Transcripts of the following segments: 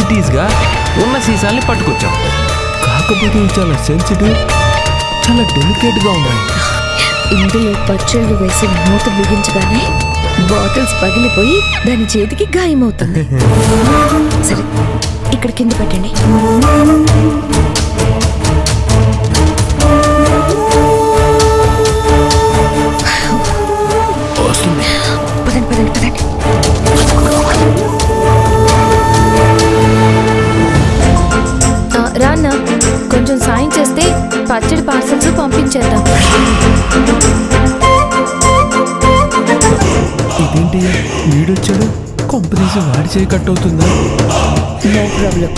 యాజిటీస్గా ఉన్న సీసాల్ని పట్టుకొచ్చాం. కాకపోతే చాలా సెన్సిటివ్, చాలా డెలికేట్గా ఉన్నాయి. ఇందులో పచ్చళ్ళు వేసి మూత బిగించగానే బాటిల్స్ పగిలిపోయి దాని చేతికి గాయమవుతుంది. సరే, ఇక్కడ కింద పెట్టండి. పదండి పదండి పదండి. రాన్నా, కొంచెం సాయం చేస్తే పచ్చడి పార్సల్స్ పంపించేద్దాం. ఇదేంటి వీడొచ్చాడు, కొంపదీసి వాడి చేయి కట్ అవుతుందా? నో ప్రాబ్లం,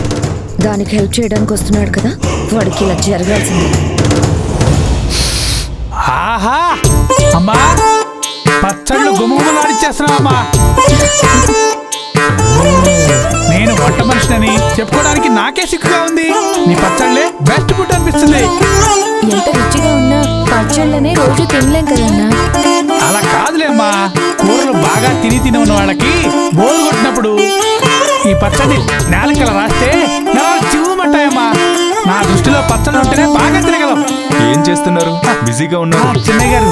దానికి హెల్ప్ చేయడానికి వస్తున్నాడు కదా, వాడికి ఇలా జరగాల్సింది. ఆహా అమ్మా, పచ్చళ్ళు గుమ్మగుమ్మలాడిచ్చేస్తున్నావమ్మా. నేను వంట మనిషిని చెప్పుకోవడానికి నాకే సిక్కుగా ఉంది. నీ పచ్చళ్ళే బెస్ట్ ఫుడ్ అనిపిస్తుంది. ఎంత రుచిగా ఉన్నా పచ్చళ్ళనే రోజు తినలేం కదన్నా. అలా కాదులేమ్మా, కూరలు బాగా తిని ఉన్న వాళ్ళకి బోరు కొట్టినప్పుడు ఈ పచ్చడి నేలకల రాస్తే చివ్వమంటాయమ్మా. నా దృష్టిలో పచ్చళ్ళు ఉంటేనే బాగా తినగలం. ఏం చేస్తున్నారు? బిజీగా ఉన్నారు. చిన్నయ్య గారు,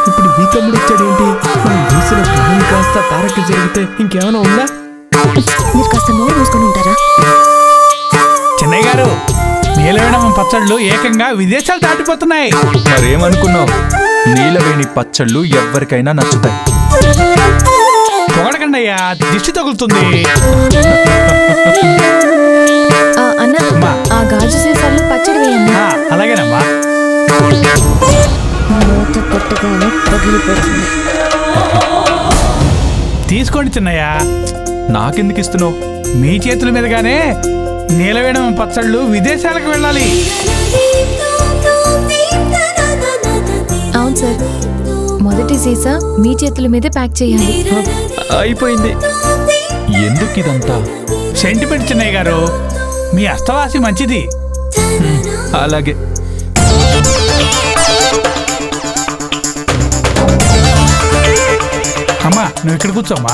ఇప్పుడు ఈ తమ్ముడు వచ్చాడేంటి? మనం వేసిన ప్లాన్ కాస్త తారకి జరిగితే ఇంకేమైనా ఉందా? మీరు కాస్త నోరు మూసుకొని ఉంటారా? చిన్నయ్య గారు, నీలవేణమ్మ పచ్చళ్ళు ఏకంగా విదేశాలు దాటిపోతున్నాయి. మరేమనుకున్నావు? నీలవేణి పచ్చళ్ళు ఎవరికైనా నచ్చుతాయి. పొగడకండి అయ్యా, దిష్టి తగులుతుంది. అన్న, ఆ గాజు సీసాల్లో పచ్చడి వేయండి. అలాగేనమ్మా. మూత పెట్టగానే పగిలిపోతుంది. తీసుకోండి చిన్నయ్య. నాకెందుకు ఇస్తున్నావు? మీ చేతుల మీదుగానే నీలవేణమ్మ పచ్చళ్ళు విదేశాలకు వెళ్ళాలి. అవును సార్, మొదటి సీసా మీ చేతుల మీదే ప్యాక్ చేయాలి. అయిపోయింది. ఎందుకు ఇదంతా? సెంటిమెంట్ చిన్నయ్య గారు, మీ అస్తవాసి మంచిది. అలాగే. అమ్మా, నువ్వు ఇక్కడ కూర్చోమ్మా.